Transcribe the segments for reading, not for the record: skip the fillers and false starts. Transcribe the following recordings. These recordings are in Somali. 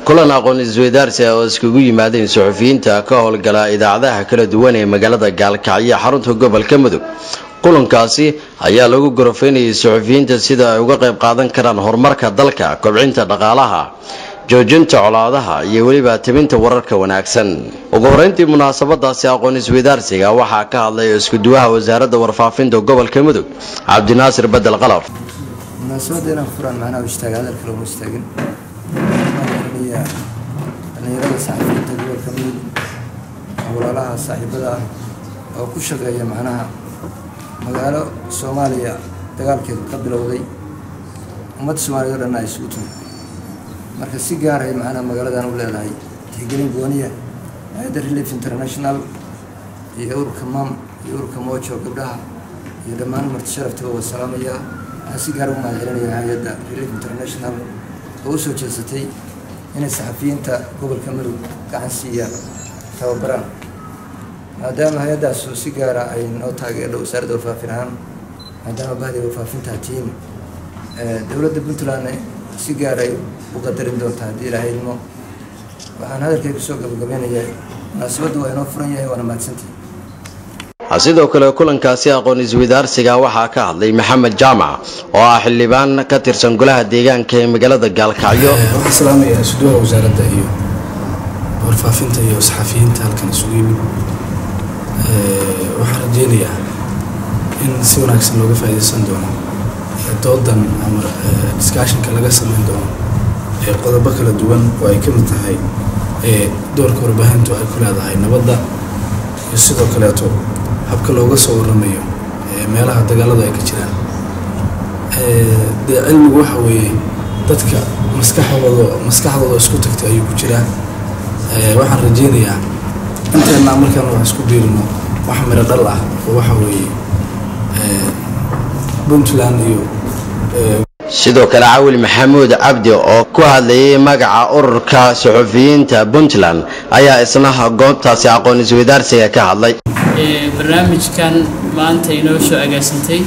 kulan aqoon isweydaarsi oo iskugu yimaadeen suxufiyiinta ka howlgala idaacadaha kala duwan ee magaalada Gaalkacyo xarunta gobolka Mudug. kulankaasi ayaa lagu gorofeynayay suxufiyiinta sida ay uga qayb qaadan karaan horumarka dalka, kobcinta dhaqaalaha, joojinta colaadaha iyo waliba tabinta wararka wanaagsan. ugu horeyntii munaasabadaasi aqoon isweydaarsiga waxaa ka hadlay isku duwaha wasaaradda warfaafinta gobolka Mudug, Cabdinaasir Badal Qalaf. munaasabadana furan macnaha istaaga hadalka loo istaagin dhalinyarada saxafiyiinta gobolka Mudug walaalaha saaxiibada oo ku shaqeeya macnaha magaalo Soomaaliya dagaalkeedu ka bilowday ummadda Soomaaliyeed oo dhan ay isugu timid marka si gaar ah macnaha magaaladan u leedahay tixgelin gooniya hay'adda Relief International iyo ururka MAM iyo ururka Mojo gabdhaha iyo dhammaan marti sharafta oo salaamaya si gaar ah u mahadcelinaya hay'adda Relief International oo soo jeesatay inay saxafiyiinta gobolka Mudug gacan siiyaan tababaran maadaama hay'adaas si gaar ah ay noo taageerto wasaaradda warfaafinta maadaama baahida warfaafinta tiin dawladda Puntland si gaar ah u qadarin doonta hadii Ilaahay ilmo waxaan hadalkayga soo gabagabeynayaa munaasabadu waa inoo furan yahay waana mahadsantihiin. sidoo kale kulankaasi aqoon isweydaarsiga waxaa ka hadlay Maxamed Jaamac oo ah xildhibaan ka tirsan golaha deegaanka ee magaalada Gaalkacyo. Salaamaya suduha wasaaradda iyo warfaafinta iyo saxafiyiinta halkan isugu yimid waxaan rajeynayaa in si wanaagsan looga faa'iideysan doono doodan ama discussionka laga sameyn doono qodobo kala duwan oo ay ka mid tahay doorka warbaahintu ay ku leedahay nabadda iyo sidoo kaleeto habka looga soo waramayo meelaha dagaalada ay ka jiraan cilmigu waxa weeye dadka maskaxdooda isku tagtay ayuu ku jiraa waxaan rajeynayaa inteena markaan wax isku biirino wax miro dhal ah oo waxa weeye Puntland iyo sidoo kale Caawil Maxamuud Cabdi oo ku hadlayay magaca ururka suxufiyiinta Puntland ayaa isna goobtaasi aqoon isweydaarsiga ka hadlay. barnaamijkan maanta inoo soo agaasintay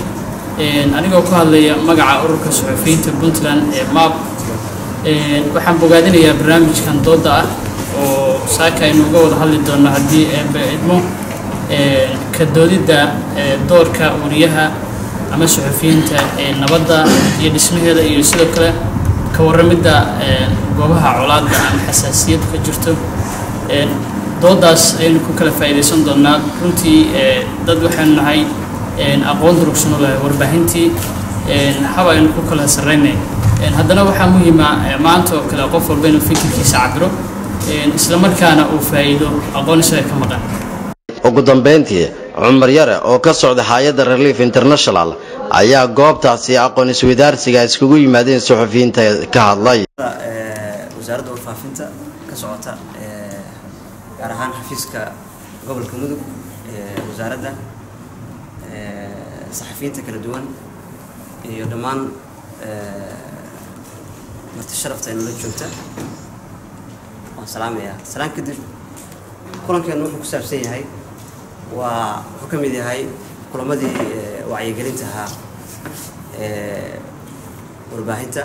anigoo ku hadlaya magaca ururka suxufiyiinta Puntland ee MAP waxaan bogaadinayaa barnaamijkan dooda ah oo saaka aynu uga wada hadli doono haddii idmo ka doodida doorka wariyaha ama suxufiyiinta nabadda iyo dhismaheeda iyo sidoo kale ka waramida goobaha colaadda ama xasaasiyad ka jirto doodaas aynu ku kala faa'iideysan doonaa runtii dad waxaan nahay aqoon durugsan oo leh warbaahintii haba aynu ku kala sareynay haddana waxaa muhiim ah maanta oo kale qof walba inuu fikirkiisa cabiro isla markaana uu faa'iido aqoon isaga ka maqan. ugu dambeyntii Cumar Yare oo ka socda hay'adda Relief International ayaa goobtaasi aqoon isweydaarsiga iskugu yimaadeen suxufiyiinta ka hadlay. wasaaradda warfaafinta ka socota gaar ahaan xafiiska gobolka Mudug wasaaradda saxafiyiinta kala duwan iyo dhammaan marti sharafta inoo joogta waan salaamayaa salaan kadib kulankeenu wuxuu ku saabsan yahay wuxuu ka mid yahay kulamadii wacyigelinta ahaa warbaahinta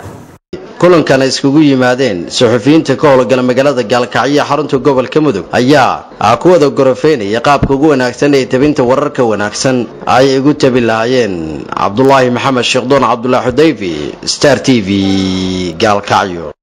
kulankan iskugu yimaadeen suxufiyiinta ka howlgala magaalada Gaalkacyo xarunta gobolka Mudug ayaa ku wada gorofeynaya qaabka ugu wanaagsan ee tabinta wararka wanaagsan ay ugu tabi lahaayeen. Cabdullaahi Maxamed Sheekhdon Cabdullaahi Xudayfi, Star TV, Gaalkacyo.